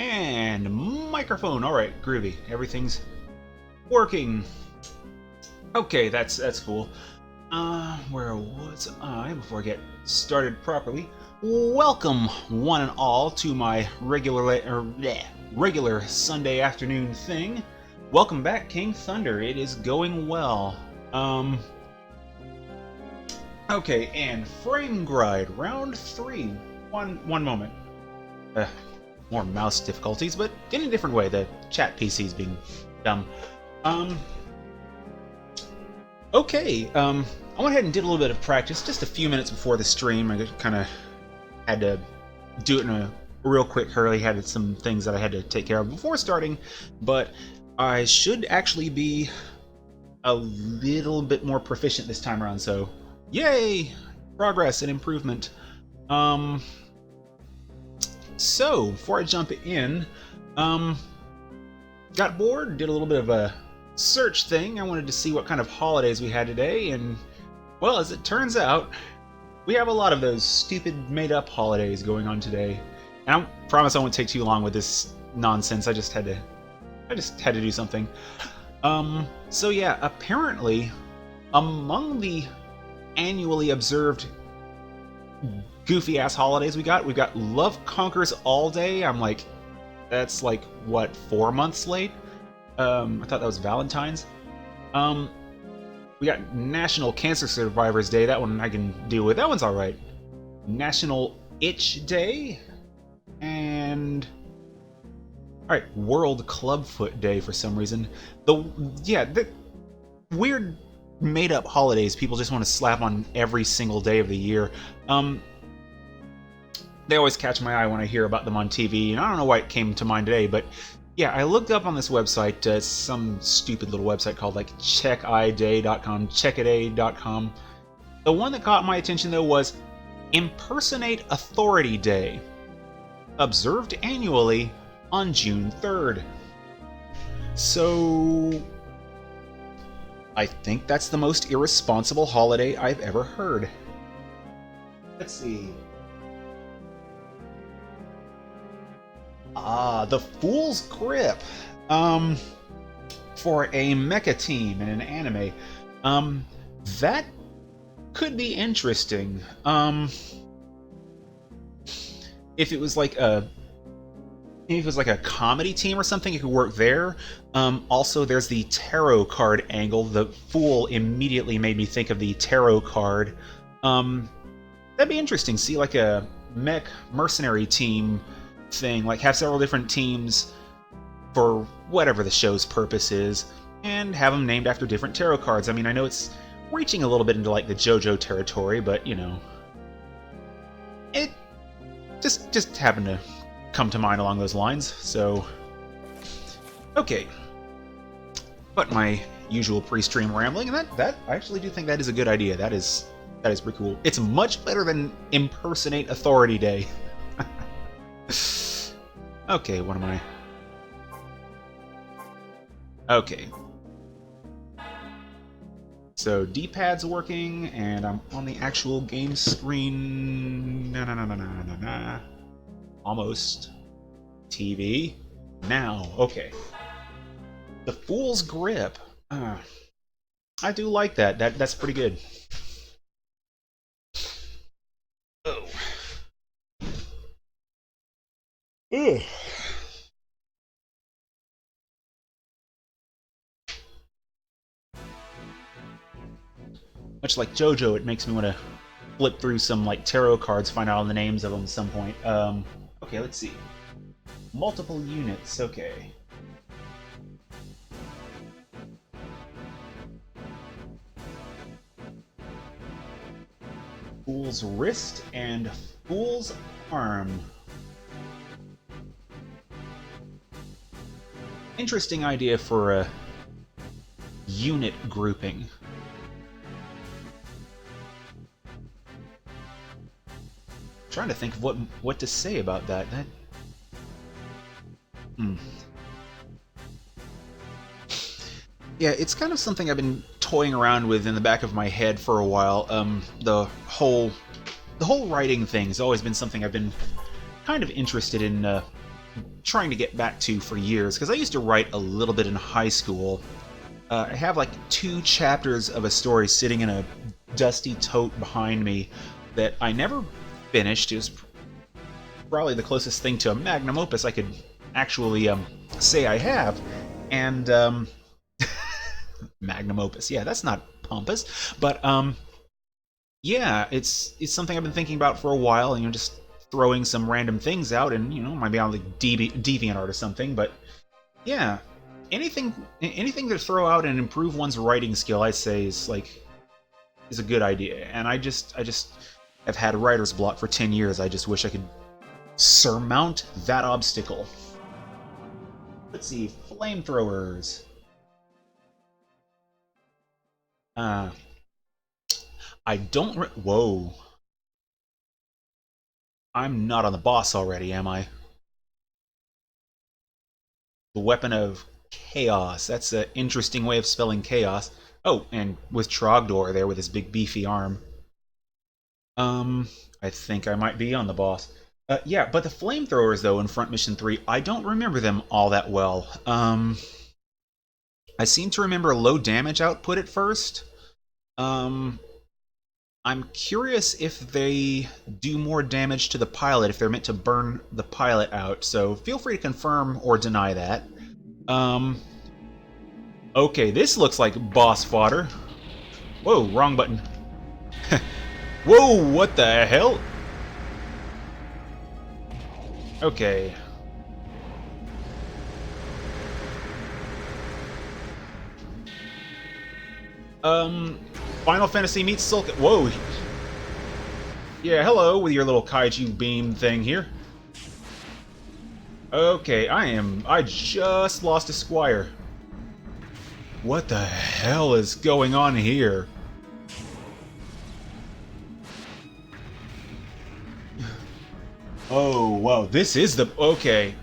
And microphone. All right, groovy. Everything's working. Okay, that's cool. Where was I before I get started properly? Welcome, one and all, to my regular Sunday afternoon thing. Welcome back, King Thunder. It is going well. Okay, and Frame Gride, round 3. One moment. More mouse difficulties, but in a different way. The chat PC's being dumb. Okay, I went ahead and did a little bit of practice just a few minutes before the stream. I just kind of had to do it in a real quick hurry. Had some things that I had to take care of before starting, but I should actually be a little bit more proficient this time around, so yay! Progress and improvement. So, before I jump in, got bored, did a little bit of a search thing. I wanted to see what kind of holidays we had today, and, well, as it turns out, we have a lot of those stupid made-up holidays going on today. And I promise I won't take too long with this nonsense. I just had to do something. So yeah, apparently, among the annually observed goofy-ass holidays we've got Love Conquers All Day. I'm like, that's like, what, 4 months late? I thought that was Valentine's. We got National Cancer Survivors Day. That one I can deal with. That one's alright. National Itch Day. And... alright, World Clubfoot Day for some reason. The weird made-up holidays people just want to slap on every single day of the year. They always catch my eye when I hear about them on TV, and I don't know why it came to mind today, but yeah, I looked up on this website, some stupid little website called like checkiday.com, checkaday.com. The one that caught my attention though was Impersonate Authority Day, observed annually on June 3rd. So I think that's the most irresponsible holiday I've ever heard. Let's see. The Fool's Grip. For a mecha team in an anime. That could be interesting. If it was like a comedy team or something, it could work there. Also, there's the tarot card angle. The Fool immediately made me think of the tarot card. That'd be interesting. See, like a mech mercenary team thing, like have several different teams for whatever the show's purpose is, and have them named after different tarot cards. I mean, I know it's reaching a little bit into like the JoJo territory, but you know, it just happened to come to mind along those lines. So, okay, but my usual pre-stream rambling, and that I actually do think that is a good idea. That is pretty cool. It's much better than Impersonate Authority Day. Okay, what am I? Okay. So D-pad's working, and I'm on the actual game screen. Almost. TV. Now. Okay. The Fool's Grip. I do like that. That's pretty good. Oh. Ugh. Much like JoJo, it makes me want to flip through some like tarot cards, find out all the names of them at some point. Okay, let's see. Multiple units, okay. Fool's Wrist and Fool's Arm. Interesting idea for a unit grouping. Trying to think of what to say about that. Yeah, it's kind of something I've been toying around with in the back of my head for a while. The whole writing thing has always been something I've been kind of interested in trying to get back to for years, because I used to write a little bit in high school. I have like 2 chapters of a story sitting in a dusty tote behind me that I never finished. It was probably the closest thing to a magnum opus I could actually say I have. And magnum opus, yeah, that's not pompous, but yeah, it's something I've been thinking about for a while, and just throwing some random things out, and might be on like DeviantArt or something, but yeah, anything to throw out and improve one's writing skill, I'd say is a good idea. And I just have had writer's block for 10 years. I just wish I could surmount that obstacle. Let's see, flamethrowers. I don't. Whoa. I'm not on the boss already, am I? The weapon of chaos. That's an interesting way of spelling chaos. Oh, and with Trogdor there with his big beefy arm. I think I might be on the boss. Yeah, but the flamethrowers, though, in Front Mission 3, I don't remember them all that well. I seem to remember low damage output at first. I'm curious if they do more damage to the pilot, if they're meant to burn the pilot out, so feel free to confirm or deny that. Okay, this looks like boss fodder. Whoa, wrong button. Whoa, what the hell? Okay. Final Fantasy meets Soul... Whoa. Yeah, hello with your little kaiju beam thing here. Okay, I just lost a squire. What the hell is going on here? Oh, wow, this is the... Okay.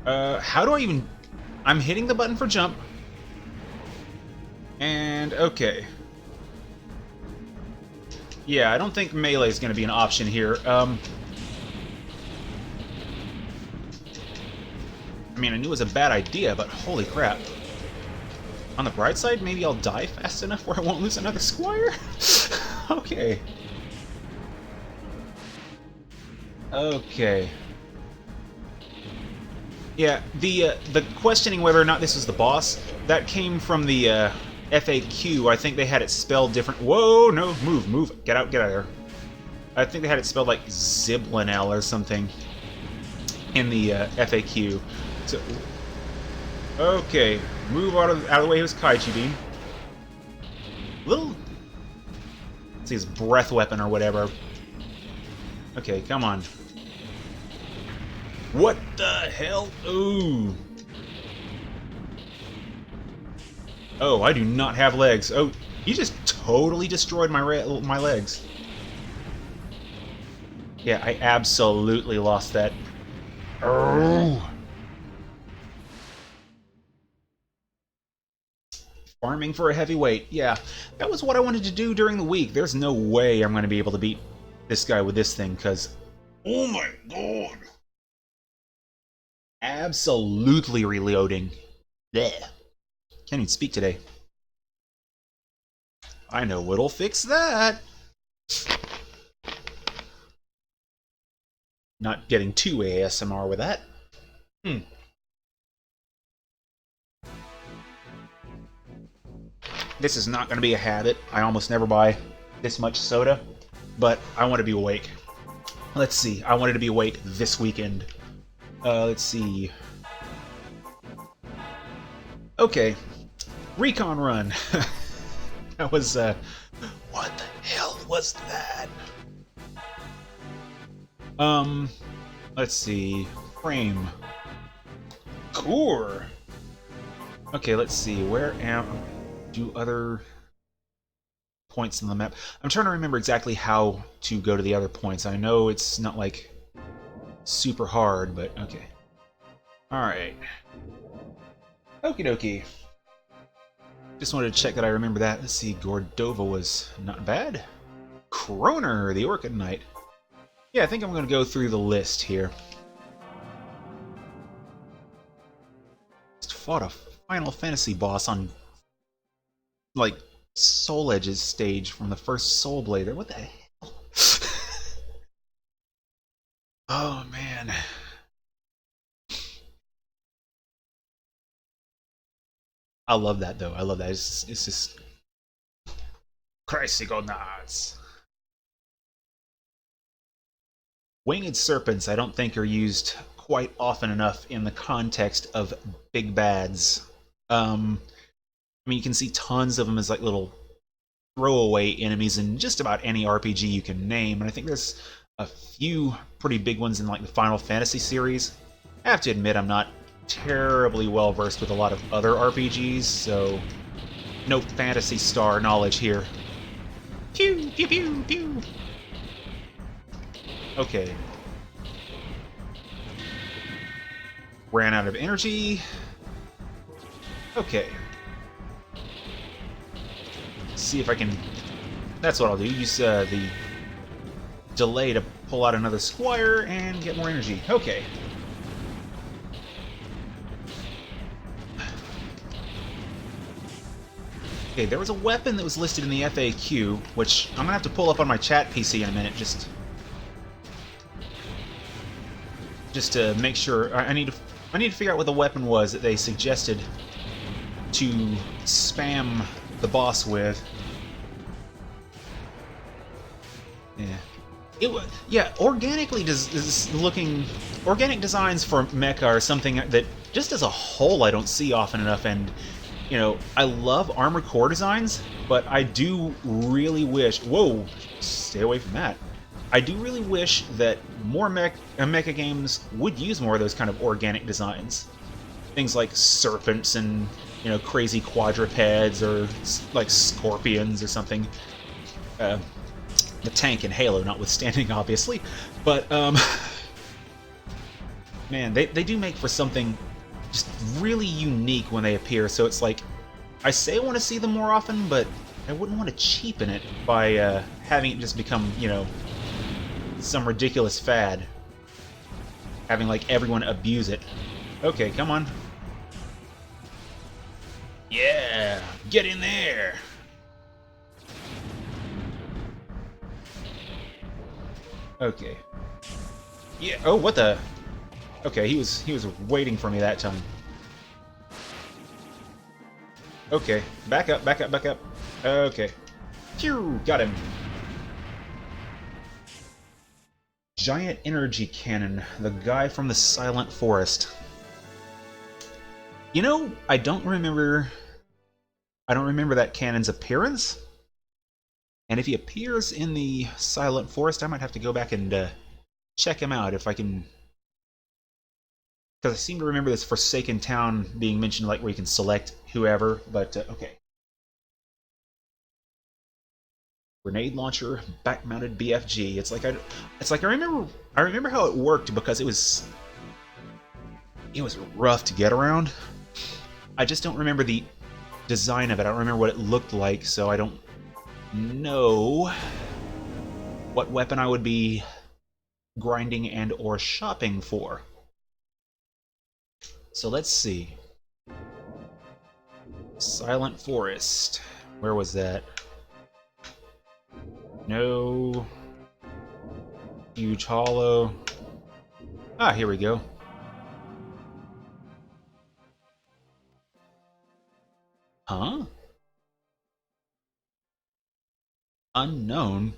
How do I even... I'm hitting the button for jump. And, okay. Yeah, I don't think melee is going to be an option here. I mean, I knew it was a bad idea, but holy crap. On the bright side, maybe I'll die fast enough where I won't lose another squire? Okay. Okay. Yeah, the questioning whether or not this was the boss, that came from the FAQ. I think they had it spelled different. Whoa, no, move. Get out of there. I think they had it spelled like Ziblinel or something in the FAQ. So, okay, move out of the way of his kaiju beam. Let's see, his breath weapon or whatever. Okay, come on. What the hell? Ooh. Oh, I do not have legs. Oh, he just totally destroyed my legs. Yeah, I absolutely lost that. Oh. Farming for a heavyweight. Yeah, that was what I wanted to do during the week. There's no way I'm going to be able to beat this guy with this thing, because... Oh my god! Absolutely reloading. Blech. Can't even speak today. I know what'll fix that. Not getting too ASMR with that. This is not going to be a habit. I almost never buy this much soda, but I want to be awake. Let's see. I wanted to be awake this weekend. Let's see. Okay. Recon run. That was, what the hell was that? Let's see. Frame. Core. Okay, let's see. Where am... Do other points on the map. I'm trying to remember exactly how to go to the other points. I know it's not, like, super hard, but okay. Alright. Okie dokie. Just wanted to check that I remember that. Let's see, Gordova was not bad. Kroner, the Orchid Knight. Yeah, I think I'm going to go through the list here. Just fought a Final Fantasy boss on, like, Soul Edge's stage from the first Soul Blader. What the hell? Oh, man. I love that, though. I love that. It's just... Crazy nuts. Winged serpents, I don't think, are used quite often enough in the context of big bads. I mean, you can see tons of them as like little throwaway enemies in just about any RPG you can name, and I think there's a few pretty big ones in like the Final Fantasy series. I have to admit, I'm not terribly well versed with a lot of other RPGs, so no Phantasy Star knowledge here. Pew pew pew pew. Okay. Ran out of energy. Okay. See if I can... That's what I'll do. Use the delay to pull out another Squire and get more energy. Okay. Okay, there was a weapon that was listed in the FAQ, which I'm gonna have to pull up on my chat PC in a minute, just to make sure. I need to figure out what the weapon was that they suggested to spam the boss with. Yeah. Organic designs for mecha are something that just as a whole I don't see often enough, and you know, I love Armored Core designs, but I do really wish... Whoa! Stay away from that. I do really wish that more mecha games would use more of those kind of organic designs. Things like serpents and, you know, crazy quadrupeds, or like scorpions or something. The tank in Halo notwithstanding, obviously. But, man, they do make for something just really unique when they appear, so it's like, I say I want to see them more often, but I wouldn't want to cheapen it by having it just become, you know, some ridiculous fad. Having, like, everyone abuse it. Okay, come on. Yeah! Get in there! Okay. Yeah, oh, what the... Okay, he was waiting for me that time. Okay, back up, back up, back up. Okay. Phew, got him. Giant energy cannon, the guy from the Silent Forest. You know, I don't remember that cannon's appearance. And if he appears in the Silent Forest, I might have to go back and check him out if I can. Because I seem to remember this Forsaken Town being mentioned, like where you can select whoever, but okay. Grenade launcher, back-mounted BFG. It's like I remember how it worked, because it was rough to get around. I just don't remember the design of it. I don't remember what it looked like, so I don't know what weapon I would be grinding and or shopping for. So let's see. Silent Forest. Where was that? No. Huge Hollow. Ah, here we go. Huh? Unknown?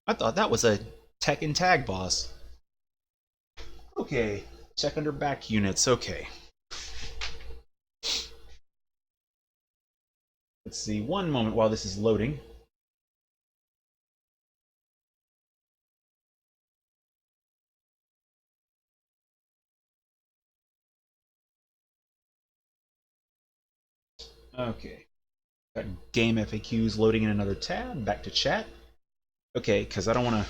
I thought that was a Tekken Tag boss. Okay. Check under back units. Okay. Let's see. One moment while this is loading. Okay. Got game FAQs loading in another tab. Back to chat. Okay, because I don't want to...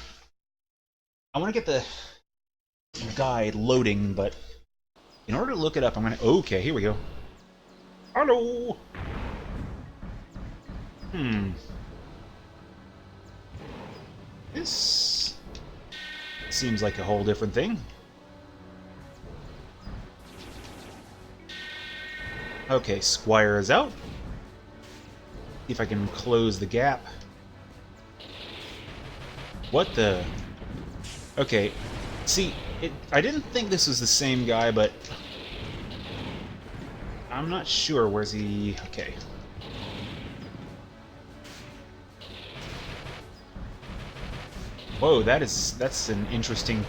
I want to get the guide loading, but in order to look it up, I'm going to... Okay, here we go. Hello! This... seems like a whole different thing. Okay, Squire is out. See if I can close the gap. What the... Okay, see, I didn't think this was the same guy, but... I'm not sure. Where's he... Okay. Whoa, that's an interesting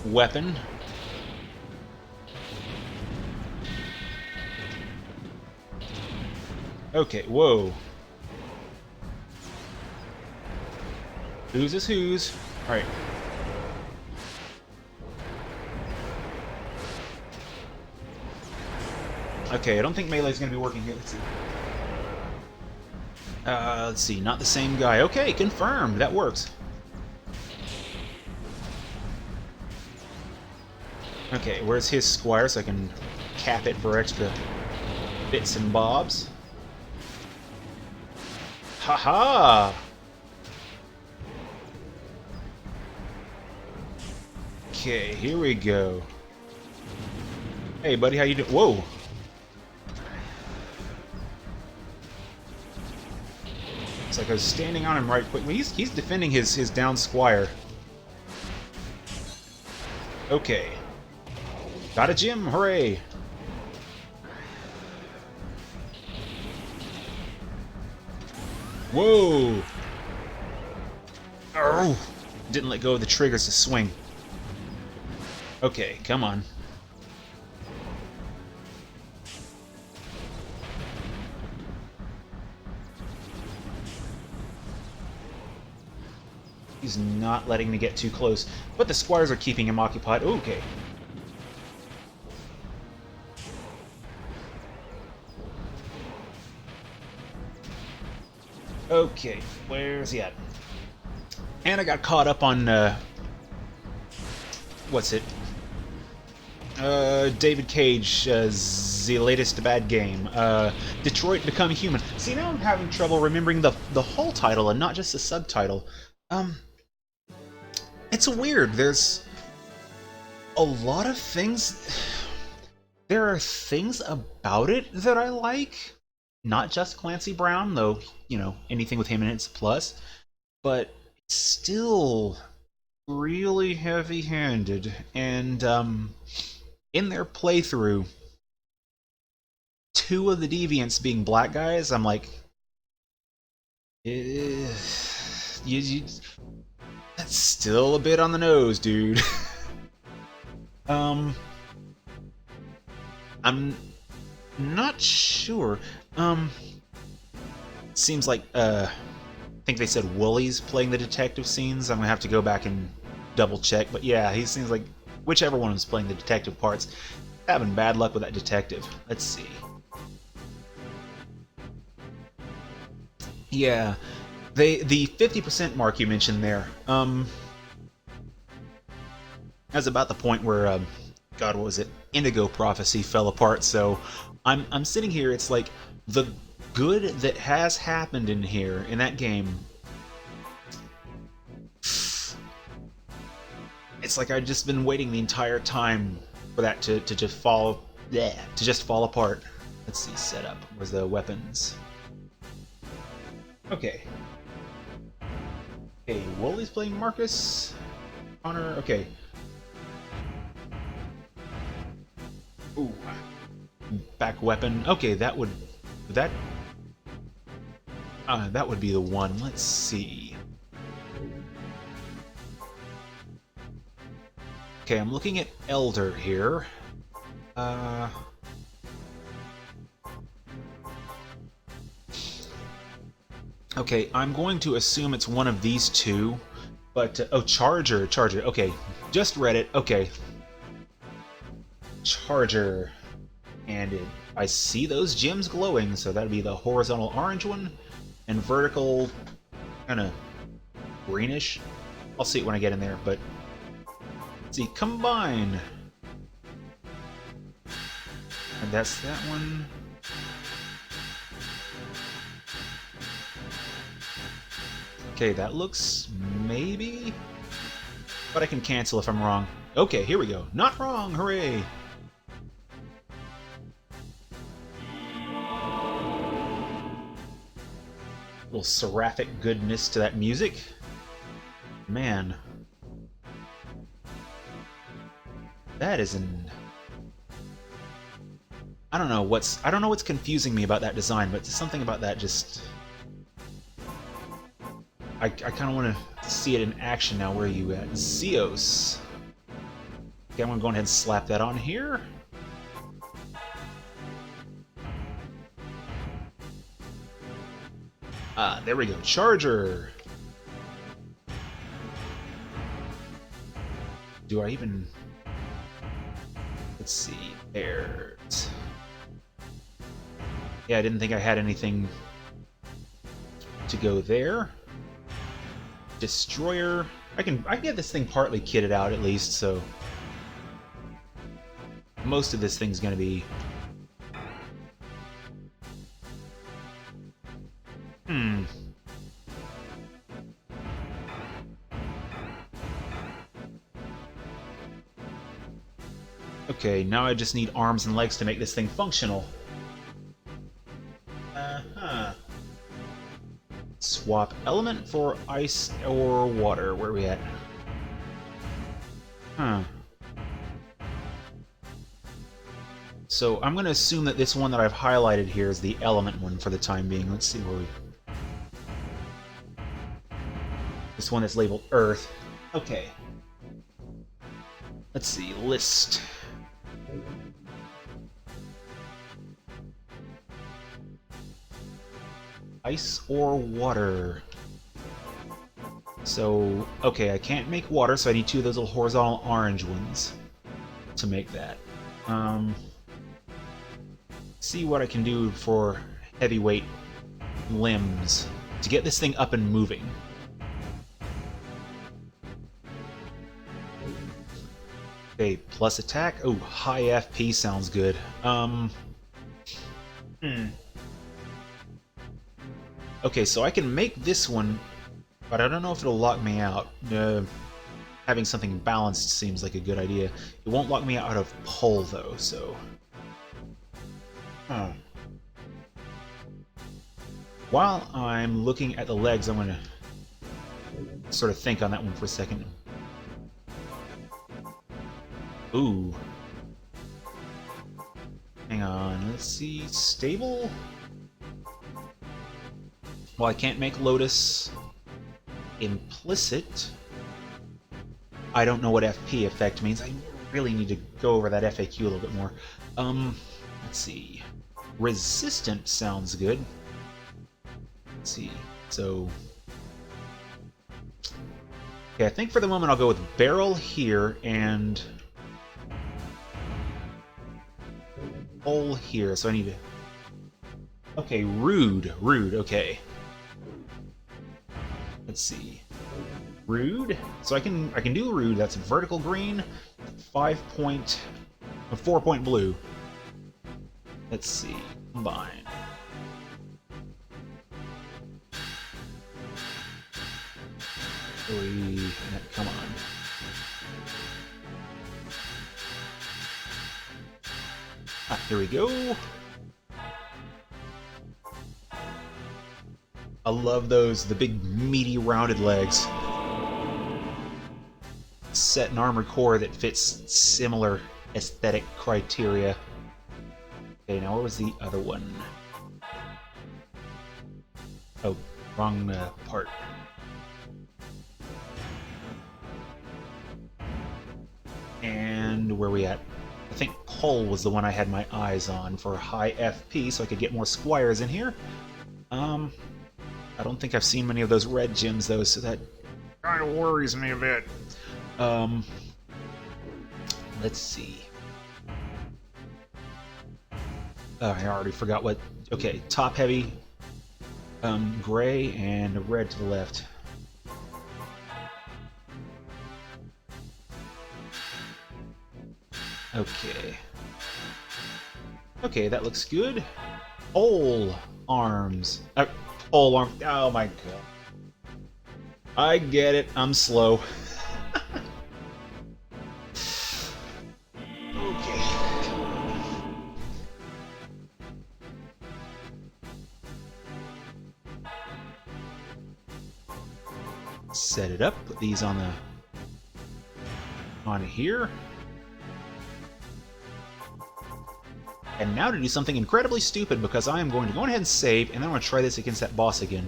weapon. Okay, whoa. Who's is who's? Alright. Okay, I don't think melee's gonna be working here. Let's see, not the same guy. Okay, confirmed. That works. Okay, where's his Squire so I can cap it for extra bits and bobs? Haha! Okay, here we go. Hey, buddy, how you doing? Whoa! It's like I was standing on him right quick. He's defending his down Squire. Okay. Got a gem, hooray! Whoa! Oh! Didn't let go of the triggers to swing. Okay, come on. He's not letting me get too close, but the Squires are keeping him occupied. Okay. Okay, where's he at? And I got caught up on, what's it? David Cage, the latest bad game. Detroit Become Human. See, now I'm having trouble remembering the whole title and not just the subtitle. It's weird. There's a lot of things... There are things about it that I like. Not just Clancy Brown, though, you know, anything with him in it's a plus. But it's still really heavy-handed. And, in their playthrough, 2 of the deviants being black guys, I'm like... that's still a bit on the nose, dude. I'm not sure. Seems like, I think they said Wooly's playing the detective scenes. I'm gonna have to go back and double check, but yeah, he seems like whichever one was playing the detective parts, having bad luck with that detective. Let's see. Yeah, the 50% mark you mentioned there. That's about the point where, God, what was it? Indigo Prophecy fell apart. So I'm sitting here. It's like the good that has happened in here in that game. It's like I've just been waiting the entire time for that to just fall, to just fall apart. Let's see, setup. Where's the weapons? Okay. Okay, Wooly's playing Marcus. Connor. Okay. Ooh. Back weapon. Okay, that would be the one. Let's see. Okay, I'm looking at Elder here. Okay, I'm going to assume it's one of these two, but oh, Charger. Okay, just read it. Okay, Charger, and I see those gems glowing, so that'd be the horizontal orange one, and vertical, kind of greenish. I'll see it when I get in there, but let's see, combine, and that's that one. Okay, that looks maybe but I can cancel if I'm wrong. Okay, here we go. Not wrong, hooray! Little seraphic goodness to that music. Man. That is an... I don't know what's confusing me about that design, but something about that just... I kind of want to see it in action now. Where are you at? Zeos. Okay, I'm going to go ahead and slap that on here. Ah, there we go. Charger. Do I even... Let's see. There. Yeah, I didn't think I had anything to go there. Destroyer. I can get this thing partly kitted out at least, so most of this thing's gonna be... Okay, now I just need arms and legs to make this thing functional. Swap element for ice or water. Where are we at? So I'm going to assume that this one that I've highlighted here is the element one for the time being. Let's see where we... This one that's labeled Earth. Okay. Let's see. List. Ice or water. So, okay, I can't make water, so I need two of those little horizontal orange ones to make that. See what I can do for heavyweight limbs to get this thing up and moving. Okay, plus attack. Oh, high FP sounds good. Okay, so I can make this one, but I don't know if it'll lock me out. Having something balanced seems like a good idea. It won't lock me out of pull, though, so... While I'm looking at the legs, I'm going to sort of think on that one for a second. Ooh. Hang on, let's see... Stable? Well, I can't make Lotus implicit. I don't know what FP effect means. I really need to go over that FAQ a little bit more. Let's see. Resistant sounds good. Let's see. So... Okay, I think for the moment I'll go with barrel here and... hole here, so I need to... Okay, rude, okay. Let's see. Rude. So I can do rude. That's vertical green, 4-point blue. Let's see. Combine. Come on. Ah, here we go. I love those, the big meaty rounded legs. Set an armored core that fits similar aesthetic criteria. Okay, now what was the other one? Oh, wrong part. And where are we at? I think Pole was the one I had my eyes on for high FP, so I could get more squires in here. I don't think I've seen many of those red gems, though, so that kind of worries me a bit. Let's see. Oh, I already forgot what... Okay, top heavy, gray, and red to the left. Okay. Okay, that looks good. Pole arms. Pole arm. Oh my god. I get it. I'm slow. Set it up. Put these on here. And now to do something incredibly stupid, because I am going to go ahead and save, and then I'm going to try this against that boss again.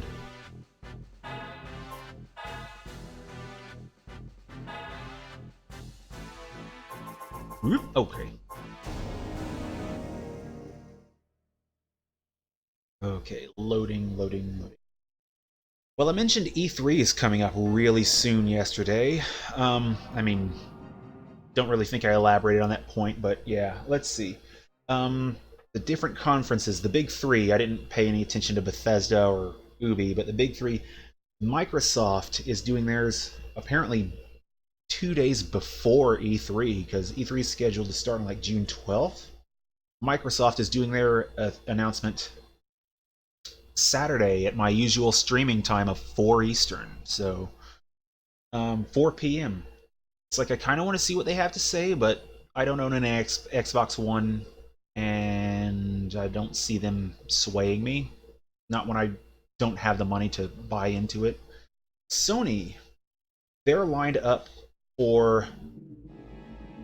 Okay. Okay, loading. Well, I mentioned E3 is coming up really soon yesterday. I mean, don't really think I elaborated on that point, but yeah, let's see. The different conferences, the big three, I didn't pay any attention to Bethesda or Ubi, but the big three, Microsoft is doing theirs apparently 2 days before E3, because E3 is scheduled to start on like June 12th. Microsoft is doing their announcement Saturday at my usual streaming time of 4 Eastern, so 4 p.m. It's like I kind of want to see what they have to say, but I don't own an Xbox One, and I don't see them swaying me. Not when I don't have the money to buy into it. Sony, they're lined up for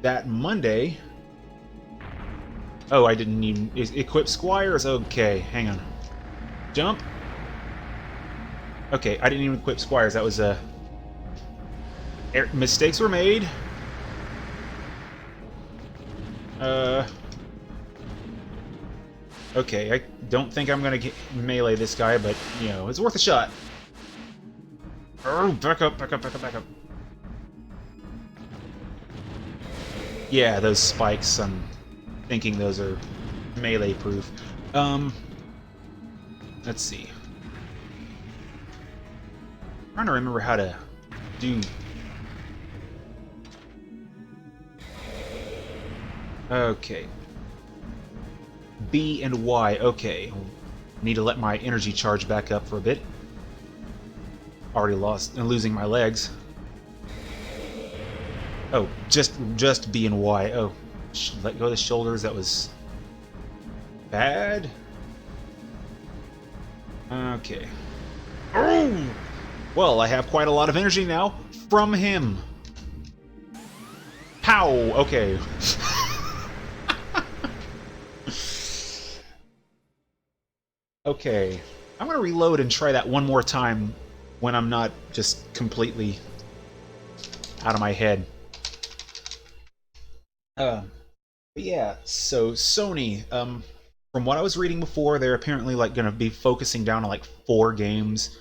that Monday. Oh, I didn't even equip Squires. Okay, hang on. Jump. Okay, I didn't even equip Squires. That was mistakes were made. Okay, I don't think I'm gonna melee this guy, but, you know, it's worth a shot. Oh, back up. Yeah, those spikes, I'm thinking those are melee proof. Let's see. I'm trying to remember how to do... Okay. B and Y, okay. Need to let my energy charge back up for a bit. Already losing my legs. Oh, just B and Y. Oh, let go of the shoulders, that was bad. Okay. Oh! Well, I have quite a lot of energy now from him. Pow! Okay. Okay. I'm gonna reload and try that one more time when I'm not just completely out of my head. But yeah, so Sony, from what I was reading before, they're apparently like going to be focusing down on like 4 games,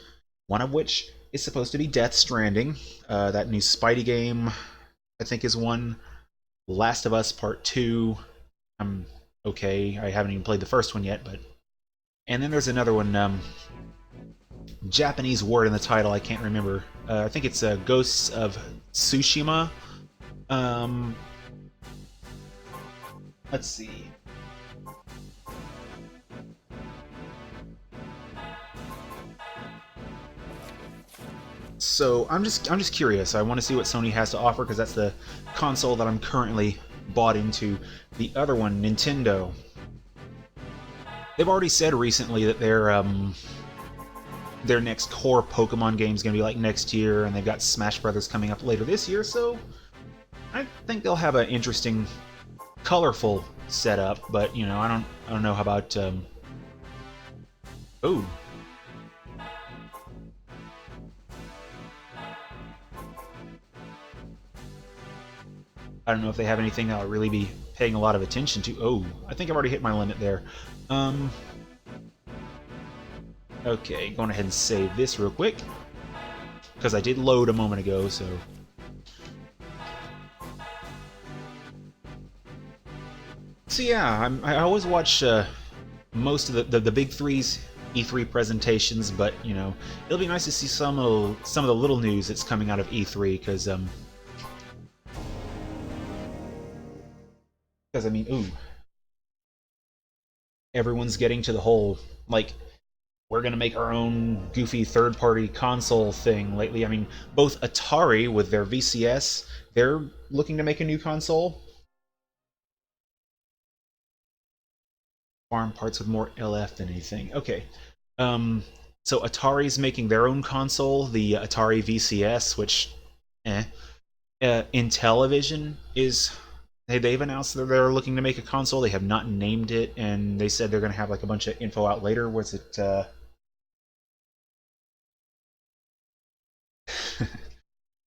one of which is supposed to be Death Stranding. That new Spidey game, I think, is one. Last of Us Part 2. I'm okay. I haven't even played the first one yet, but... And then there's another one, Japanese word in the title, I can't remember. I think it's Ghosts of Tsushima. Let's see. So I'm just curious. I want to see what Sony has to offer, because that's the console that I'm currently bought into. The other one, Nintendo. They've already said recently that their next core Pokemon game is going to be like next year, and they've got Smash Brothers coming up later this year. So I think they'll have an interesting, colorful setup. But you know, I don't know how about oh. I don't know if they have anything that I'll really be paying a lot of attention to. Oh, I think I've already hit my limit there. Okay, going ahead and save this real quick, because I did load a moment ago, so... So yeah, I always watch most of the big three's E3 presentations, but, you know, it'll be nice to see some of the little news that's coming out of E3, because, I mean, ooh, everyone's getting to the whole, like, we're gonna make our own goofy third-party console thing lately. I mean, both Atari with their VCS, they're looking to make a new console. Farm parts with more LF than anything. Okay. So Atari's making their own console, the Atari VCS, which, eh. Intellivision is they've announced that they're looking to make a console. They have not named it, and they said they're going to have like a bunch of info out later. Was it?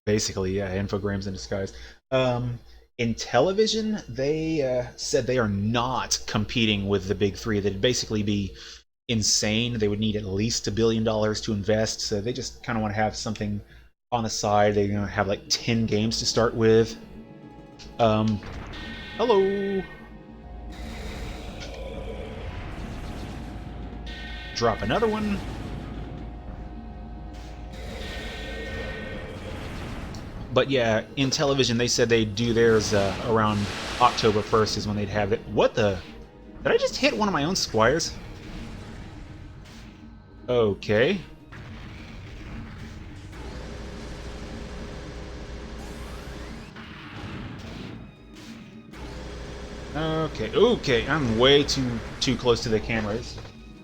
Basically, yeah, infograms in disguise. Intellivision, they said they are not competing with the big three. That'd basically be insane. They would need at least $1 billion to invest. So they just kind of want to have something on the side. They're going to have like 10 games to start with. Hello. Drop another one. But yeah, Intellivision, they said they'd do theirs around October 1st is when they'd have it. What the? Did I just hit one of my own squires? Okay. Okay, I'm way too close to the camera. This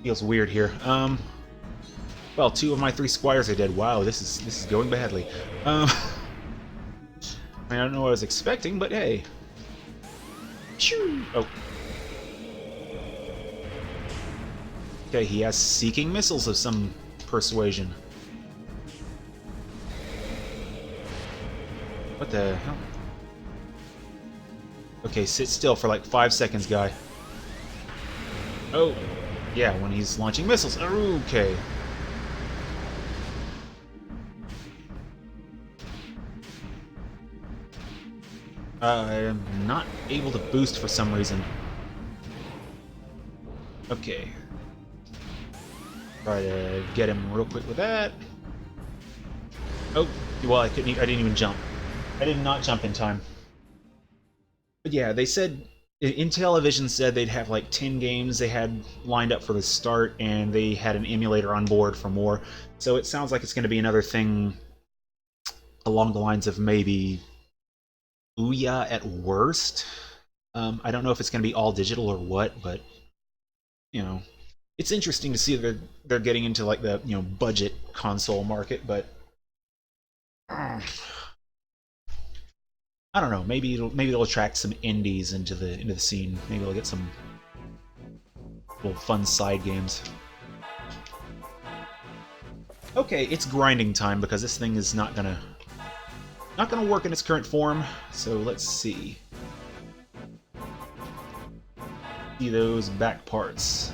feels weird here. Well, 2 of my 3 squires are dead. Wow, this is going badly. I don't know what I was expecting, but hey. Shoo! Oh. Okay, he has seeking missiles of some persuasion. What the hell? Okay, sit still for like 5 seconds, guy. Oh, yeah, when he's launching missiles. Okay. I'm not able to boost for some reason. Okay. Try to get him real quick with that. Oh, well, I didn't even jump. I did not jump in time. But yeah, they said Intellivision said they'd have like 10 games they had lined up for the start, and they had an emulator on board for more. So it sounds like it's going to be another thing along the lines of maybe Ouya at worst. I don't know if it's going to be all digital or what, but you know, it's interesting to see that they're getting into like the budget console market. But I don't know. Maybe it'll attract some indies into the scene. Maybe it'll get some little fun side games. Okay, it's grinding time because this thing is not gonna work in its current form. So let's see. See those back parts.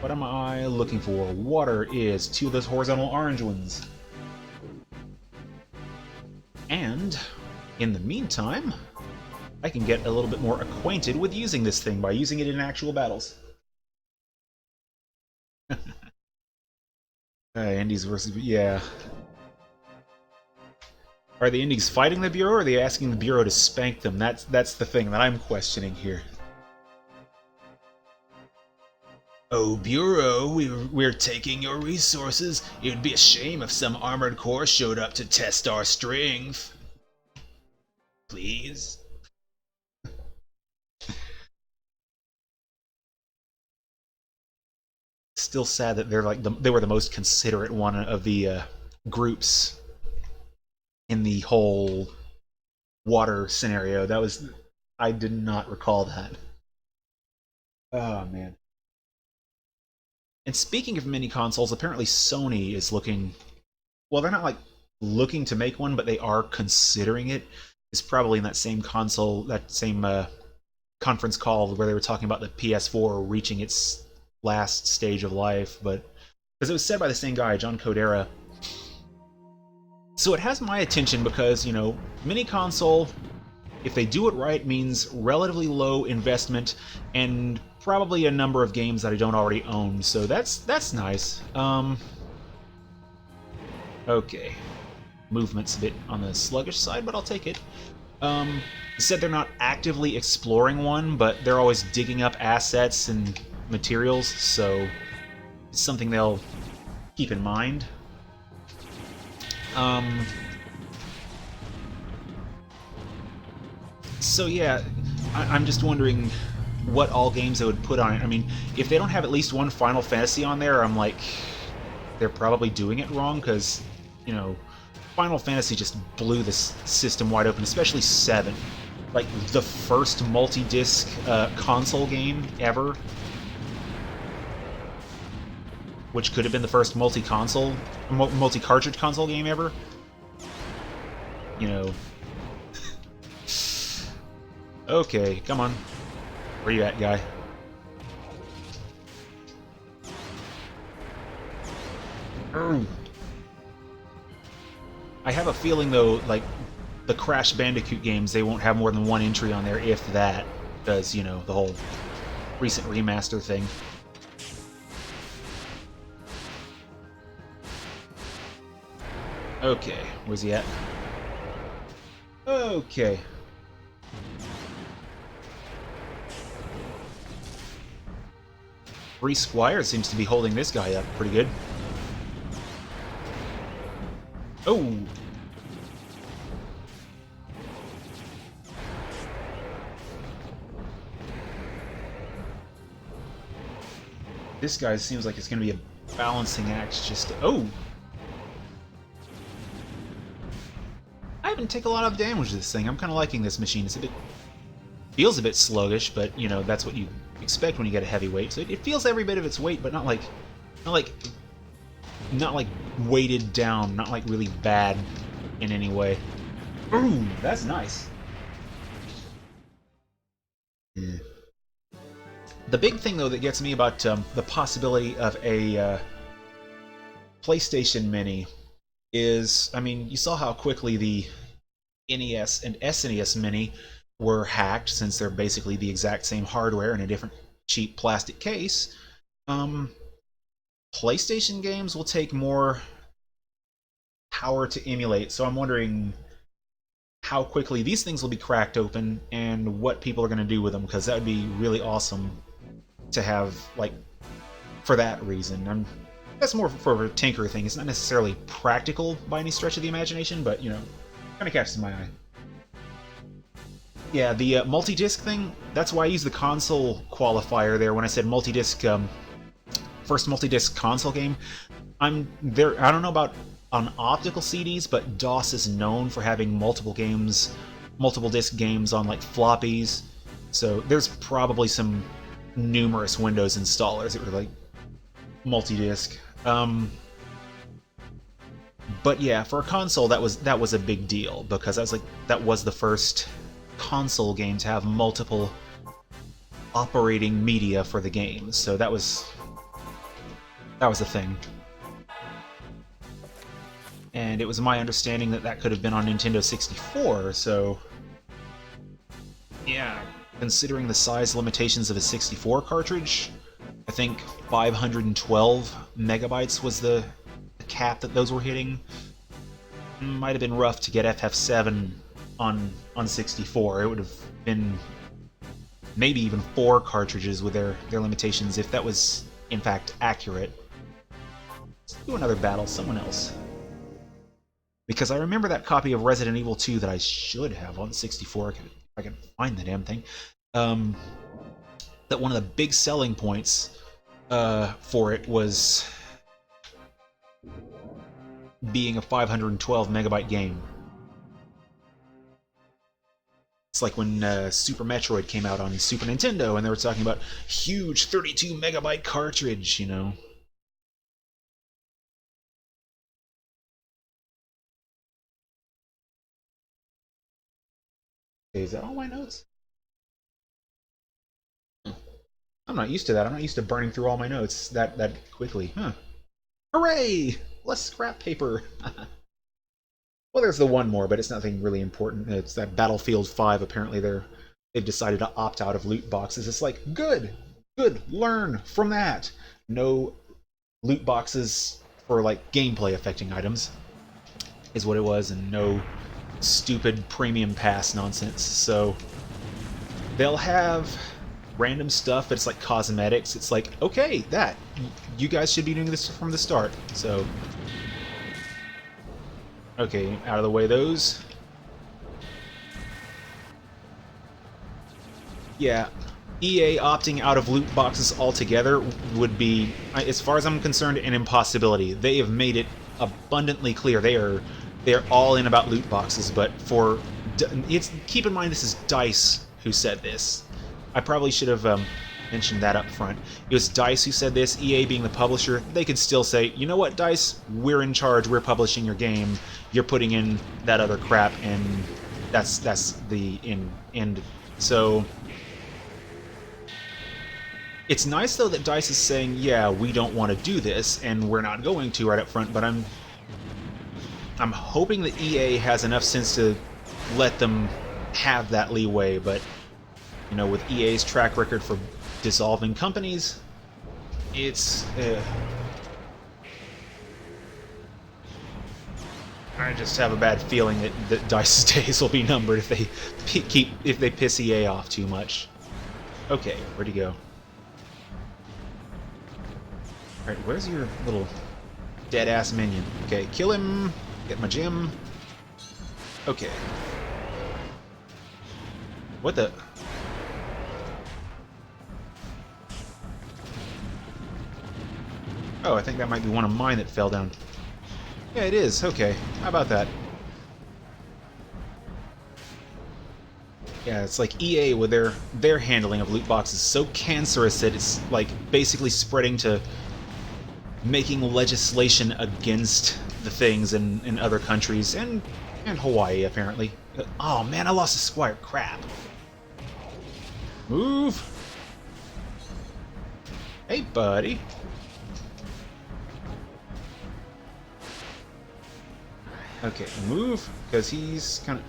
What am I looking for? Water is 2 of those horizontal orange ones. And in the meantime, I can get a little bit more acquainted with using this thing by using it in actual battles. Indies versus... yeah. Are the Indies fighting the Bureau, or are they asking the Bureau to spank them? That's the thing that I'm questioning here. Oh, Bureau, we're taking your resources. It would be a shame if some armored corps showed up to test our strength. Please? Still sad that they're like they were the most considerate one of the groups in the whole water scenario. I did not recall that. Oh man. And speaking of mini consoles, apparently Sony is looking... well, they're not like looking to make one, but they are considering it. It's probably in that same conference call where they were talking about the PS4 reaching its last stage of life, but because it was said by the same guy, John Codera. So it has my attention because, mini console, if they do it right, means relatively low investment and probably a number of games that I don't already own, so that's nice. Okay. Movement's a bit on the sluggish side, but I'll take it. Said they're not actively exploring one, but they're always digging up assets and materials, so it's something they'll keep in mind. So yeah, I'm just wondering what all games they would put on it. I mean, if they don't have at least one Final Fantasy on there, I'm like, they're probably doing it wrong, because, you know, Final Fantasy just blew this system wide open, especially 7. Like, the first multi-disc console game ever, which could have been the first multi-cartridge console game ever. You know. Okay, come on. Where you at, guy? I have a feeling, though, like, the Crash Bandicoot games, they won't have more than one entry on there, if that, because, you know, the whole recent remaster thing. Okay, where's he at? Okay. Free Squire seems to be holding this guy up pretty good. Oh! This guy seems like it's going to be a balancing act just to... Oh! I haven't taken a lot of damage to this thing. I'm kind of liking this machine. It's a bit... feels a bit sluggish, but, you know, that's what you expect when you get a heavyweight. So it feels every bit of its weight, but not like weighted down, not like really bad in any way. Ooh, that's nice. Yeah. The big thing, though, that gets me about the possibility of a PlayStation Mini is, I mean, you saw how quickly the NES and SNES Mini were hacked, since they're basically the exact same hardware in a different cheap plastic case. PlayStation games will take more power to emulate, so I'm wondering how quickly these things will be cracked open and what people are going to do with them, because that would be really awesome to have, like, for that reason. That's more for a tinker thing. It's not necessarily practical by any stretch of the imagination, but, you know, kind of catches my eye. Yeah, the multi-disc thing, that's why I used the console qualifier there when I said multi-disc, first multi-disc console game. I don't know about on optical CDs, but DOS is known for having multiple disc games on, like, floppies. So there's probably some numerous Windows installers that were, like, multi-disc. But yeah, for a console, that was a big deal, because that was the first console game to have multiple operating media for the game. So that was a thing. And it was my understanding that could have been on Nintendo 64, so yeah, considering the size limitations of a 64 cartridge, I think 512 megabytes was the cap that those were hitting. Might have been rough to get FF7 on 64. It would have been maybe even 4 cartridges with their limitations, if that was in fact accurate. Let's do another battle, someone else. Because I remember that copy of Resident Evil 2 that I should have on 64, if I can find the damn thing. That one of the big selling points for it was being a 512 megabyte game. It's like when Super Metroid came out on Super Nintendo, and they were talking about huge 32 megabyte cartridge, you know. Okay, is that all my notes? I'm not used to that. I'm not used to burning through all my notes that quickly. Huh. Hooray! Less scrap paper! Well, there's the one more, but it's nothing really important. It's that Battlefield 5, apparently they've decided to opt out of loot boxes. It's like, good, learn from that. No loot boxes for, like, gameplay affecting items is what it was, and no stupid premium pass nonsense. So they'll have random stuff that's like cosmetics. It's like, okay, you guys should be doing this from the start. So okay, out of the way those. Yeah, EA opting out of loot boxes altogether would be, as far as I'm concerned, an impossibility. They have made it abundantly clear they're all in about loot boxes. But keep in mind this is DICE who said this. I probably should have mentioned that up front. It was DICE who said this. EA being the publisher, they could still say, you know what, DICE, we're in charge. We're publishing your game. You're putting in that other crap, and that's the end. So. It's nice, though, that DICE is saying, yeah, we don't want to do this, and we're not going to right up front, but I'm hoping that EA has enough sense to let them have that leeway, but, you know, with EA's track record for dissolving companies, it's... I just have a bad feeling that DICE's days will be numbered if they piss EA off too much. Okay, where'd he go? Alright, where's your little dead-ass minion? Okay, kill him, get my gem. Okay. What the... Oh, I think that might be one of mine that fell down. Yeah, it is. Okay, how about that? Yeah, it's like EA with their handling of loot boxes so cancerous that it's like basically spreading to making legislation against the things in other countries, and Hawaii, apparently. Oh man, I lost a squire. Crap. Move! Hey, buddy. Okay, move, because he's kind of...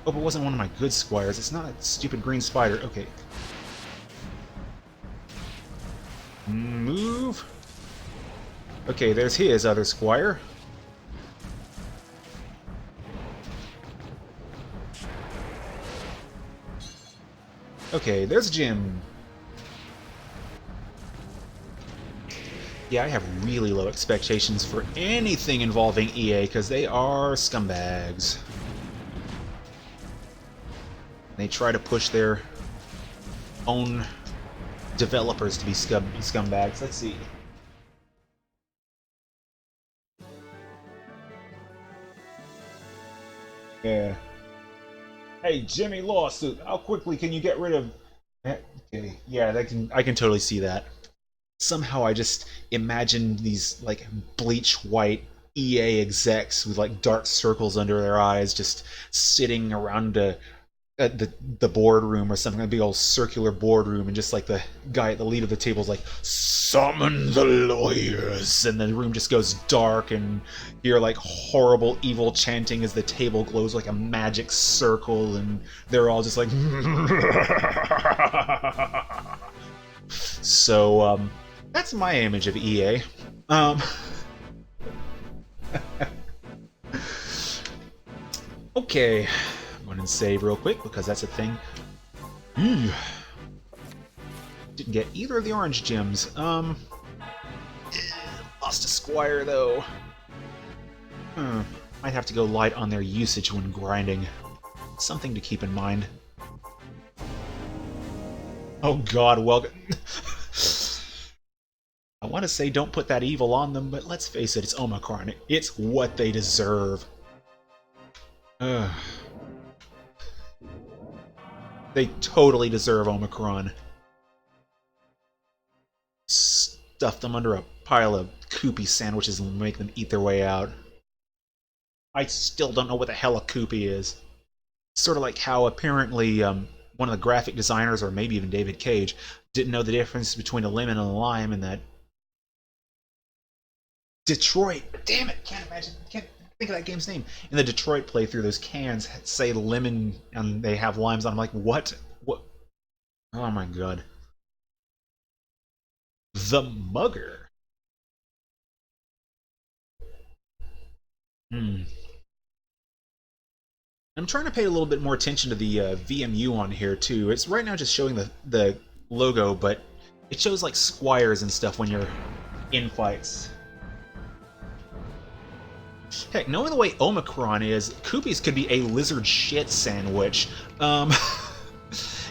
Oh, but it wasn't one of my good squires. It's not a stupid green spider. Okay. Move. Okay, there's his other squire. Okay, there's Jim. Yeah, I have really low expectations for anything involving EA, because they are scumbags. They try to push their own developers to be scumbags. Let's see. Yeah. Hey, Jimmy lawsuit. How quickly can you get rid of... Okay, yeah, I can totally see that. Somehow I just imagine these, like, bleach white EA execs with, like, dark circles under their eyes just sitting around the boardroom or something, a big old circular boardroom, and just, like, the guy at the lead of the table is like, summon the lawyers, and the room just goes dark, and you hear, like, horrible evil chanting as the table glows like a magic circle, and they're all just like... So, that's my image of EA. Okay, I'm going to save real quick because that's a thing. Didn't get either of the orange gems. Lost a squire though. Might have to go light on their usage when grinding. Something to keep in mind. Oh god, welcome. I want to say don't put that evil on them, but let's face it, it's Omicron. It's what they deserve. They totally deserve Omicron. Stuff them under a pile of Koopy sandwiches and make them eat their way out. I still don't know what the hell a Koopy is. Sort of like how apparently one of the graphic designers, or maybe even David Cage, didn't know the difference between a lemon and a lime, and that Detroit, damn it, can't think of that game's name. In the Detroit playthrough, those cans say lemon and they have limes on. I'm like, what? What? Oh my god. The Mugger. I'm trying to pay a little bit more attention to the VMU on here too. It's right now just showing the logo, but it shows like squires and stuff when you're in fights. Heck, knowing the way Omicron is, Koopies could be a lizard shit sandwich.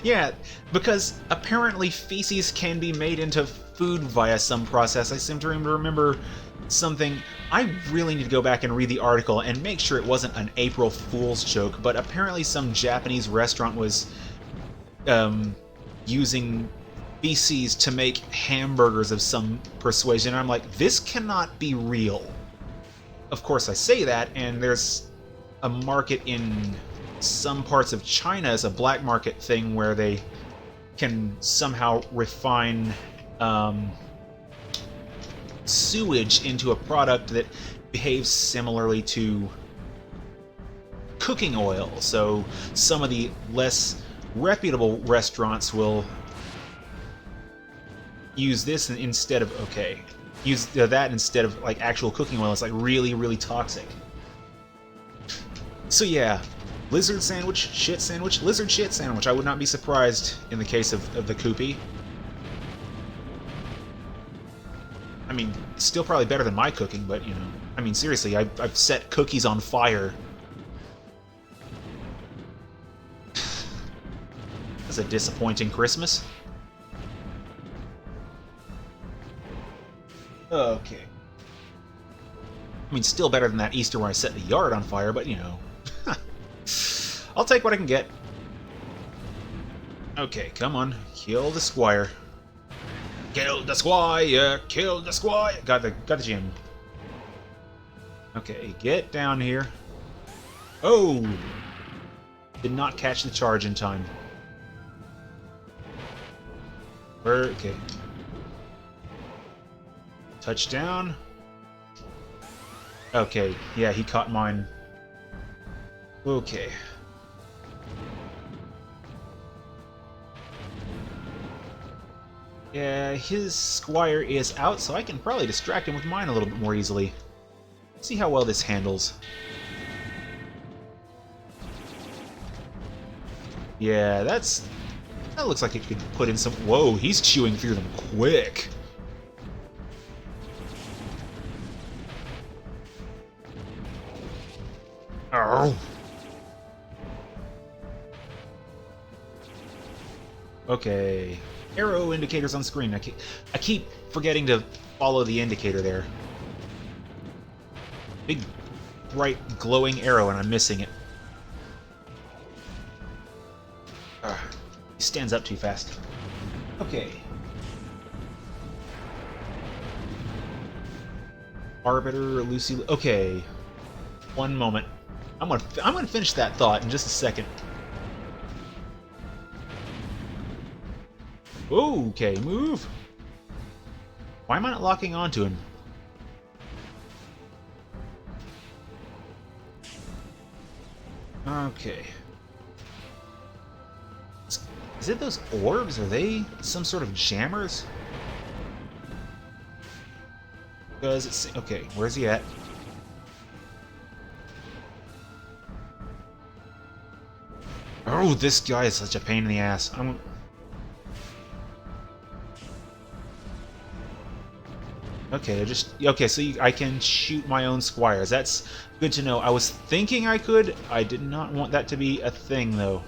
Yeah, because apparently feces can be made into food via some process. I seem to remember something. I really need to go back and read the article and make sure it wasn't an April Fool's joke, but apparently some Japanese restaurant was using feces to make hamburgers of some persuasion. And I'm like, this cannot be real. Of course, I say that, and there's a market in some parts of China as a black market thing where they can somehow refine sewage into a product that behaves similarly to cooking oil. So some of the less reputable restaurants will use this instead of use that instead of like actual cooking oil. It's like really, really toxic. So yeah, lizard sandwich, shit sandwich, lizard shit sandwich. I would not be surprised in the case of the Koopy. I mean, still probably better than my cooking, but you know, I mean seriously, I've set cookies on fire. That's a disappointing Christmas. Okay. I mean, still better than that Easter where I set the yard on fire, but you know. I'll take what I can get. Okay, come on. Kill the squire. Kill the squire! Kill the squire! Got the gem. Okay, get down here. Oh! Did not catch the charge in time. Okay. Touchdown. Okay, yeah, he caught mine. Okay. Yeah, his squire is out, so I can probably distract him with mine a little bit more easily. See how well this handles. Yeah, that looks like it could put in some... Whoa, he's chewing through them quick. Oh. Okay. Arrow indicators on screen. I keep forgetting to follow the indicator there. Big, bright, glowing arrow, and I'm missing it. He stands up too fast. Okay. Arbiter, Lucy... Okay. One moment. I'm gonna finish that thought in just a second. Okay, move. Why am I not locking onto him? Okay. Is it those orbs? Are they some sort of jammers? Because it's... Okay, where's he at? Oh, this guy is such a pain in the ass. Okay, so I can shoot my own squires. That's good to know. I was thinking I could. I did not want that to be a thing, though.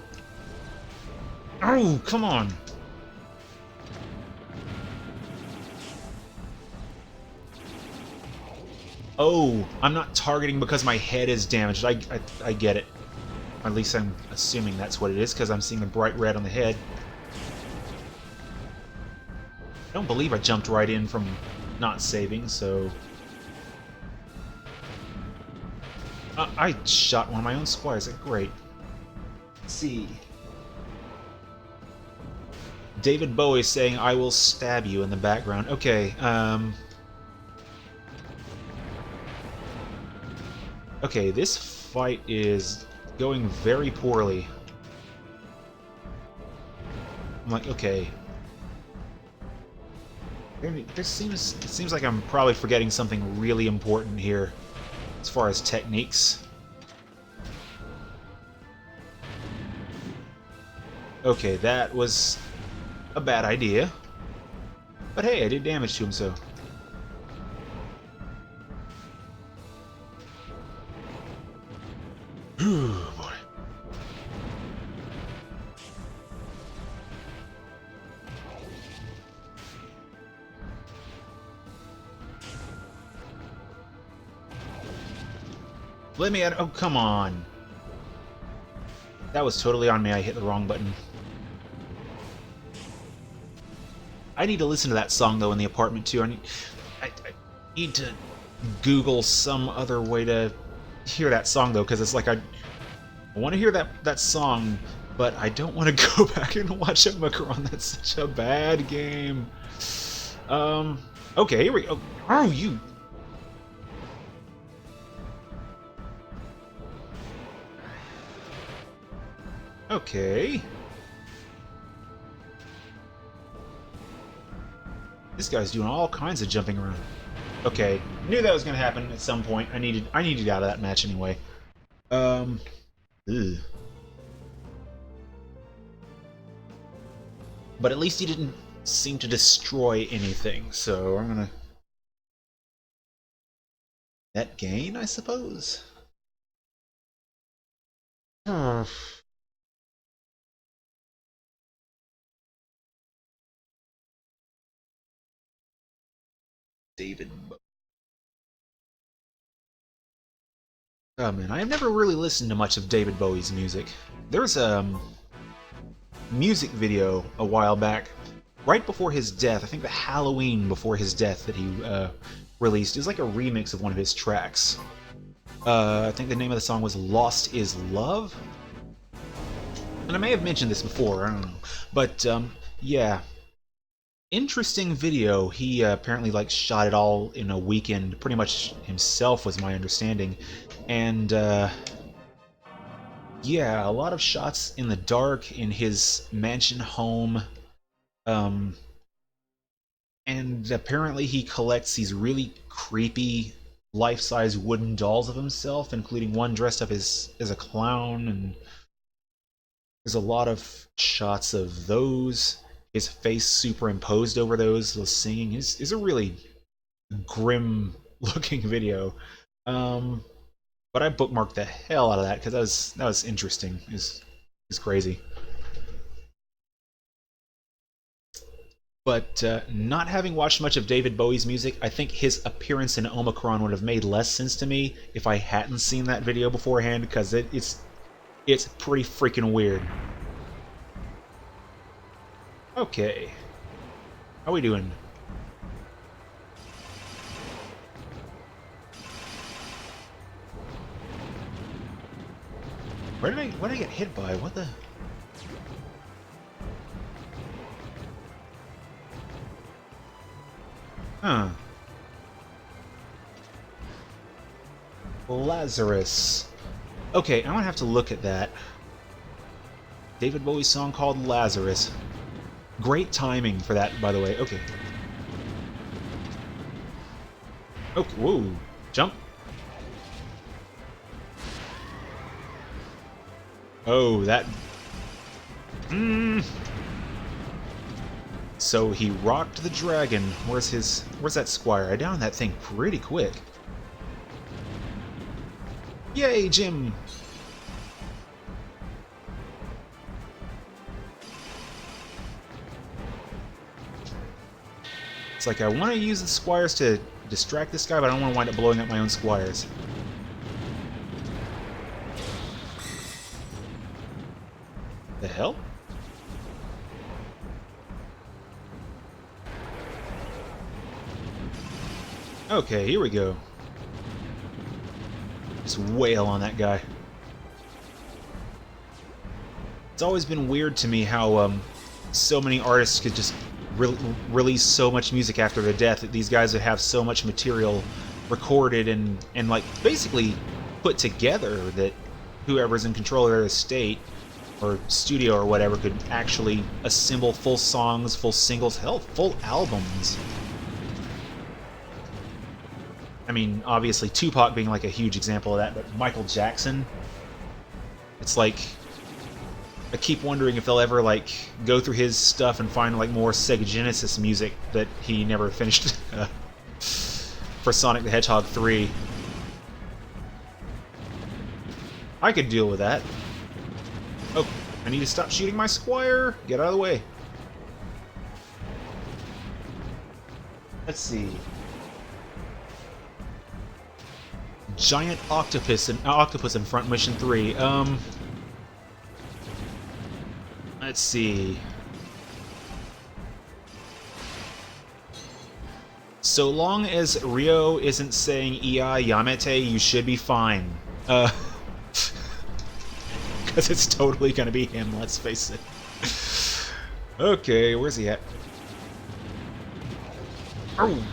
Oh, come on. Oh, I'm not targeting because my head is damaged. I get it. At least I'm assuming that's what it is, because I'm seeing the bright red on the head. I don't believe I jumped right in from not saving, so... I shot one of my own squires. Great. Let's see. David Bowie saying, "I will stab you" in the background. Okay, Okay, this fight is going very poorly. I'm like, okay. It seems like I'm probably forgetting something really important here, as far as techniques. Okay, that was a bad idea. But hey, I did damage to him, so... Ooh, boy. Let me at. Oh, come on. That was totally on me. I hit the wrong button. I need to listen to that song though in the apartment too. I need to Google some other way to hear that song though, because it's like I want to hear that song, but I don't want to go back and watch Omicron. That's such a bad game. Okay, here we go. Oh, you. Okay. This guy's doing all kinds of jumping around. Okay, knew that was gonna happen at some point. I needed out of that match anyway. Ugh. But at least he didn't seem to destroy anything, so I'm gonna net gain, I suppose. David. Oh man, I have never really listened to much of David Bowie's music. There's a music video a while back, right before his death. I think the Halloween before his death that he released. It was like a remix of one of his tracks. I think the name of the song was "Lost Is Love," and I may have mentioned this before. I don't know, but yeah. Interesting video. He apparently like shot it all in a weekend, pretty much himself, was my understanding. And yeah, a lot of shots in the dark in his mansion home. And apparently he collects these really creepy life-size wooden dolls of himself, including one dressed up as a clown, and there's a lot of shots of those. His face superimposed over those singing is a really grim looking video. But I bookmarked the hell out of that because that was interesting. It's crazy. But not having watched much of David Bowie's music, I think his appearance in Omicron would have made less sense to me if I hadn't seen that video beforehand, because it's pretty freaking weird. Okay. How we doing? What did I get hit by? What the? Huh. Lazarus. Okay, I'm gonna have to look at that. David Bowie's song called Lazarus. Great timing for that, by the way. Okay. Okay, whoa. Jump. Oh, that... So he rocked the dragon. Where's that squire? I downed that thing pretty quick. Yay, Jim! It's like I want to use the squires to distract this guy, but I don't want to wind up blowing up my own squires. The hell? Okay, here we go. Just wail on that guy. It's always been weird to me how so many artists could just release so much music after their death, that these guys would have so much material recorded and like basically put together, that whoever's in control of their estate or studio or whatever could actually assemble full songs, full singles, hell, full albums. I mean, obviously Tupac being like a huge example of that, but Michael Jackson, it's like I keep wondering if they'll ever like go through his stuff and find like more Sega Genesis music that he never finished for Sonic the Hedgehog 3. I could deal with that. Oh, I need to stop shooting my squire. Get out of the way. Let's see. giant octopus in front, mission 3. Let's see. So long as Ryo isn't saying Iai Yamete, you should be fine. Because it's totally gonna be him, let's face it. Okay, where's he at? Oh!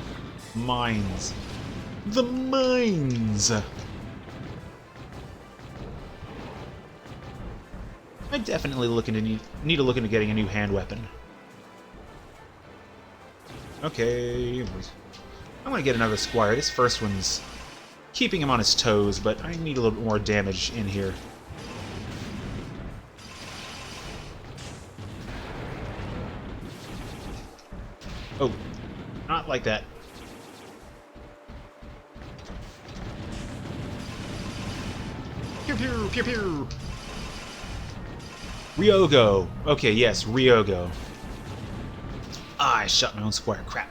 Mines. The mines! I definitely need to look into getting a new hand weapon. Okay, I'm gonna get another Squire. This first one's keeping him on his toes, but I need a little bit more damage in here. Oh, not like that. Pew pew pew pew. Ryogo. Okay, yes, Ryogo. Ah, I shot my own Squire. Crap.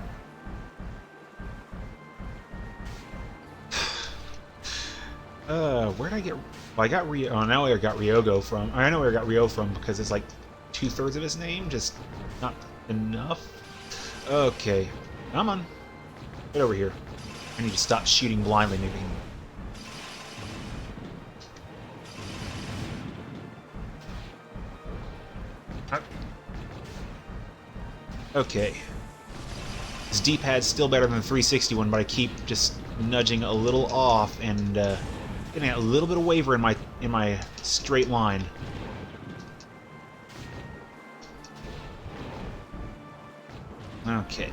Where'd I get? Well, I got Ryo. Oh, now I got Ryogo from. I know where I got Ryo from because it's like 2/3 of his name, just not enough. Okay, come on, get over here. I need to stop shooting blindly, maybe. Okay. This D-pad's still better than the 360 one, but I keep just nudging a little off and getting a little bit of waver in my straight line. Okay.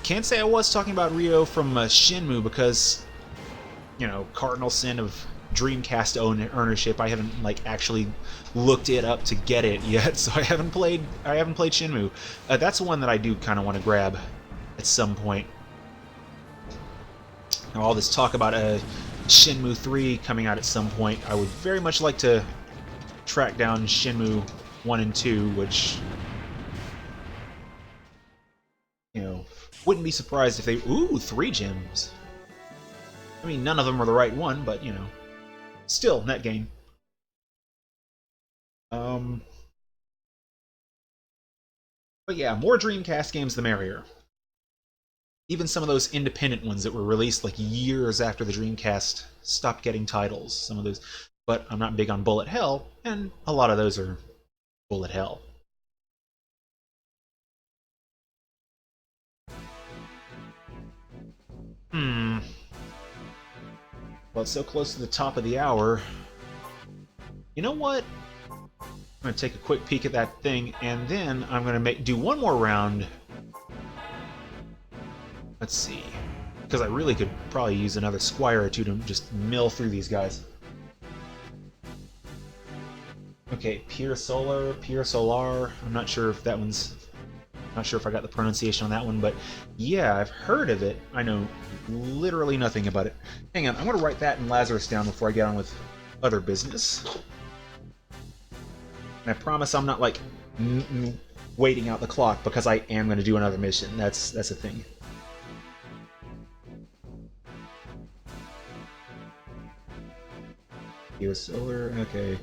Can't say I was talking about Ryo from Shenmue because, you know, cardinal sin of Dreamcast ownership. I haven't like actually looked it up to get it yet, so I haven't played Shenmue. That's one that I do kind of want to grab at some point. Now, all this talk about Shenmue 3 coming out at some point, I would very much like to track down Shenmue 1 and 2, which, you know, wouldn't be surprised if they... Ooh, 3 gems. I mean, none of them are the right one, but, you know, still, net gain. But yeah, more Dreamcast games the merrier. Even some of those independent ones that were released like years after the Dreamcast stopped getting titles. Some of those, but I'm not big on bullet hell, and a lot of those are bullet hell. Well, it's so close to the top of the hour. You know what? I'm going to take a quick peek at that thing, and then I'm going to do one more round. Let's see. Because I really could probably use another Squire or two to just mill through these guys. Okay, Pure Solar. I'm not sure if that one's... Not sure if I got the pronunciation on that one, but yeah, I've heard of it. I know literally nothing about it. Hang on, I'm going to write that in Lazarus down before I get on with other business. And I promise I'm not, like, waiting out the clock, because I am going to do another mission. That's a thing. Pure Solar, okay.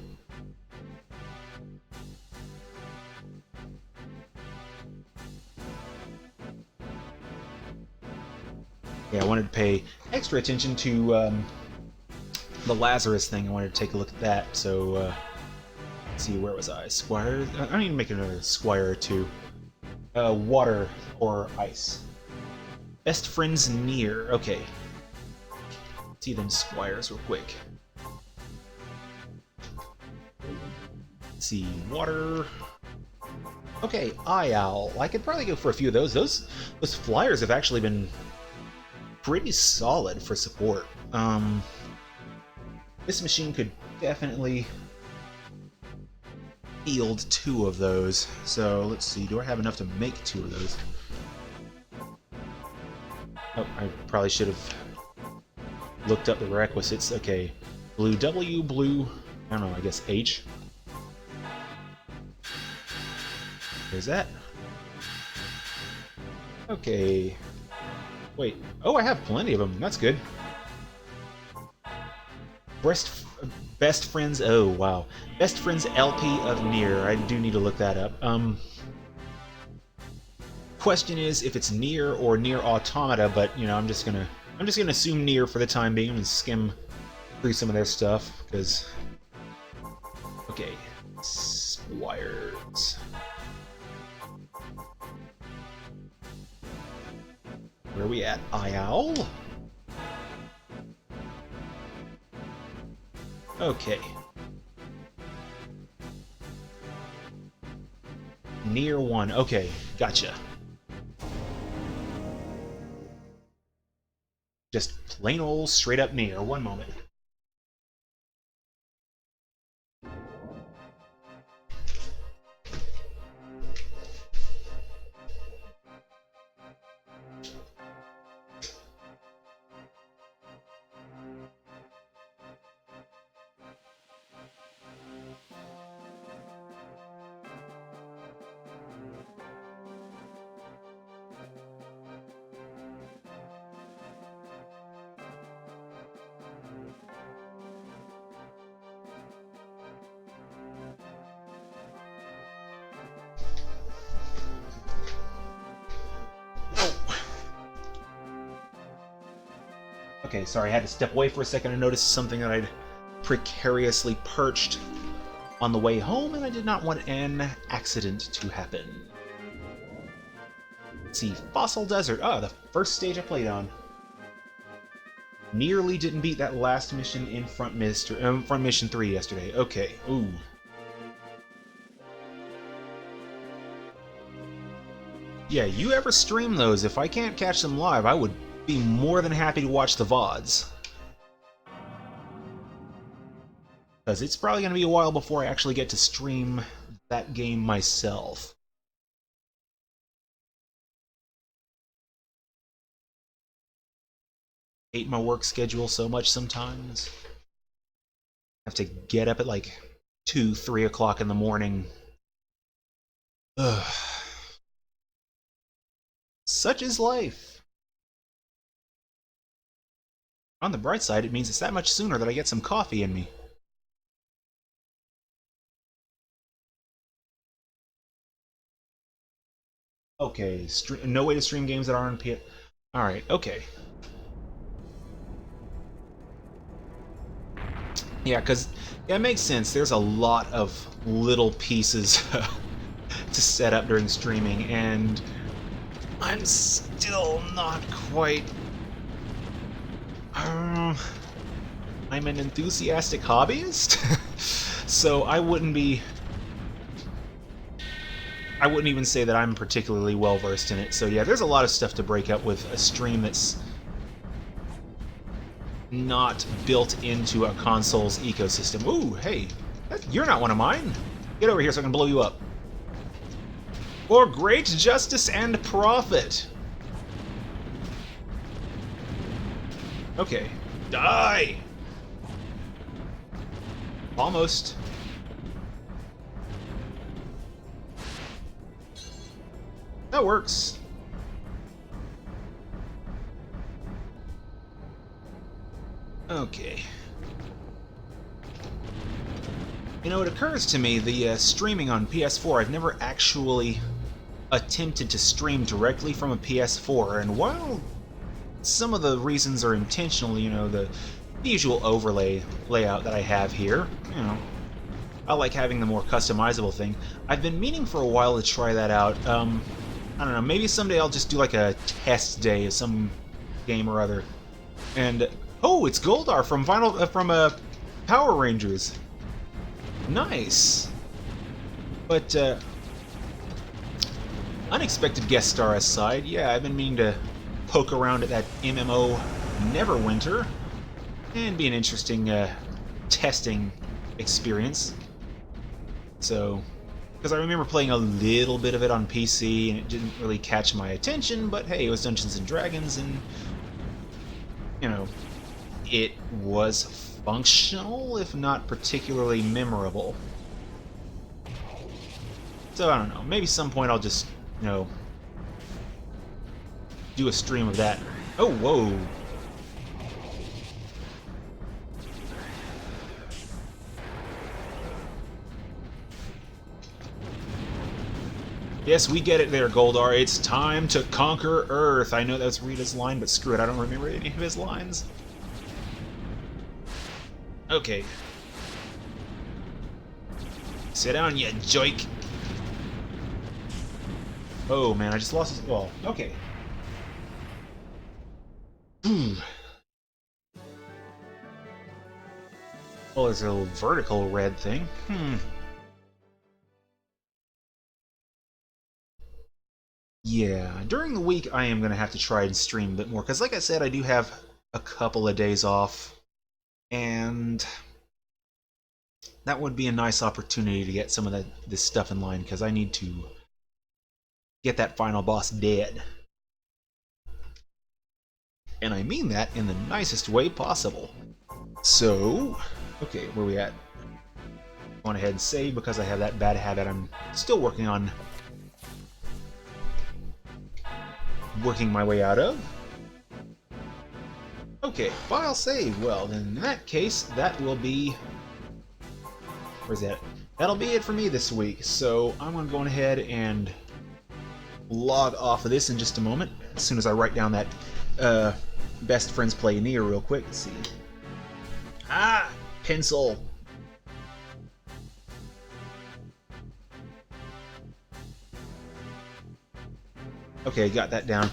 Yeah, I wanted to pay extra attention to the Lazarus thing. I wanted to take a look at that. So, let's see, where was I? Squire? I need to make another Squire or two. Water or ice. Best friends near. Okay. Let's see them Squires real quick. Let's see, water. Okay, Eye Owl. I could probably go for a few of those. Those flyers have actually been pretty solid for support. This machine could definitely field 2 of those. So let's see, do I have enough to make 2 of those? Oh, I probably should have looked up the requisites. Okay, blue W, blue, I don't know, I guess H. There's that. Okay. Wait. Oh, I have plenty of them. That's good. Best, best friends. Oh, wow. Best friends LP of Nier. I do need to look that up. Question is if it's Nier or Nier Automata, but you know, I'm just gonna assume Nier for the time being and skim through some of their stuff because. Okay. Wires. Where are we at? IOWL? Okay. Nier 1. Okay, gotcha. Just plain old straight up Nier. One moment. Okay, sorry, I had to step away for a second and notice something that I'd precariously perched on the way home, and I did not want an accident to happen. Let's see, Fossil Desert. Oh, the first stage I played on. Nearly didn't beat that last mission in Front Mission 3 yesterday. Okay, ooh. Yeah, you ever stream those? If I can't catch them live, I would be more than happy to watch the VODs. Because it's probably going to be a while before I actually get to stream that game myself. Hate my work schedule so much sometimes. I have to get up at like 2, 3 o'clock in the morning. Ugh. Such is life. On the bright side, it means it's that much sooner that I get some coffee in me. Okay, no way to stream games that aren't on PS. Alright, okay. Yeah, because it makes sense. There's a lot of little pieces to set up during streaming, and I'm still not quite... I'm an enthusiastic hobbyist, so I wouldn't even say that I'm particularly well-versed in it. So yeah, there's a lot of stuff to break up with a stream that's not built into a console's ecosystem. Ooh, hey, you're not one of mine. Get over here so I can blow you up. For great justice and profit. Okay. Die! Almost. That works. Okay. You know, it occurs to me, the streaming on PS4, I've never actually attempted to stream directly from a PS4, and while some of the reasons are intentional, you know, the usual overlay layout that I have here, you know, I like having the more customizable thing. I've been meaning for a while to try that out. I don't know, maybe someday I'll just do like a test day of some game or other. And oh, it's Goldar from Power Rangers. Nice. But unexpected guest star aside, yeah, I've been meaning to poke around at that MMO Neverwinter, and be an interesting testing experience. So, because I remember playing a little bit of it on PC, and it didn't really catch my attention, but hey, it was Dungeons & Dragons, and, you know, it was functional, if not particularly memorable. So, I don't know, maybe some point I'll just, you know, do a stream of that. Oh, whoa. Yes, we get it there, Goldar. It's time to conquer Earth. I know that's Rita's line, but screw it, I don't remember any of his lines. Okay. Sit down, you joik. Oh, man, I just lost his... Well, okay. Well, there's a little vertical red thing. Yeah, during the week I am going to have to try and stream a bit more, because like I said, I do have a couple of days off, and that would be a nice opportunity to get some of this stuff in line, because I need to get that final boss dead. And I mean that in the nicest way possible. So, okay, where are we at? Go on ahead and save, because I have that bad habit I'm still working on working my way out of. Okay, file save. Well, then in that case, that will be... Where's that? That'll be it for me this week. So I'm going to go ahead and log off of this in just a moment, as soon as I write down that Best Friends Play Near real quick. Let's see. Ah! Pencil! Okay, got that down.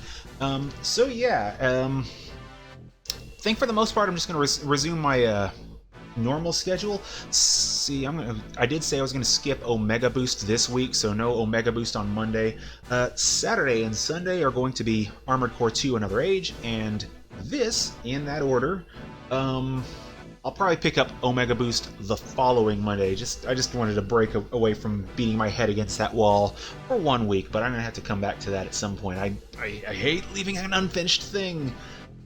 So yeah, I think for the most part I'm just going to resume my normal schedule. See, I did say I was going to skip Omega Boost this week, so no Omega Boost on Monday. Saturday and Sunday are going to be Armored Core 2 Another Age, and this, in that order, I'll probably pick up Omega Boost the following Monday. I just wanted to break away from beating my head against that wall for 1 week, but I'm gonna have to come back to that at some point. I hate leaving an unfinished thing.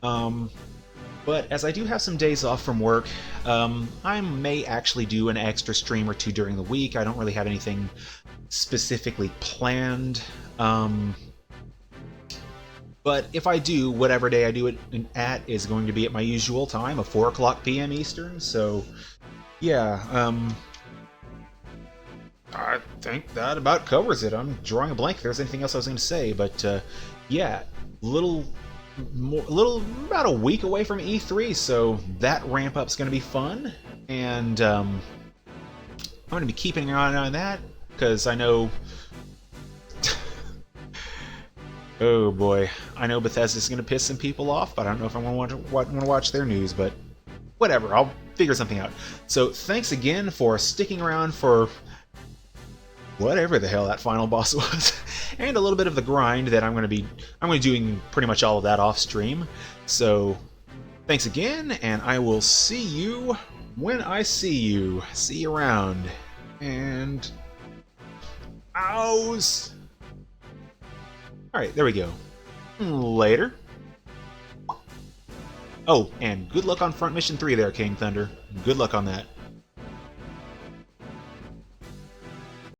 But as I do have some days off from work, I may actually do an extra stream or two during the week. I don't really have anything specifically planned. But if I do, whatever day I do it at is going to be at my usual time of 4 o'clock p.m. Eastern, so yeah, I think that about covers it. I'm drawing a blank if there's anything else I was going to say, but yeah, about a week away from E3, so that ramp up's going to be fun, and I'm going to be keeping an eye on that, because I know... Oh boy, I know Bethesda's going to piss some people off, but I don't know if I want to watch their news, but whatever, I'll figure something out. So thanks again for sticking around for whatever the hell that final boss was, and a little bit of the grind that I'm going to be doing pretty much all of that off stream. So thanks again, and I will see you when I see you. See you around, and ows. Alright, there we go. Later. Oh, and good luck on Front Mission 3 there, King Thunder. Good luck on that.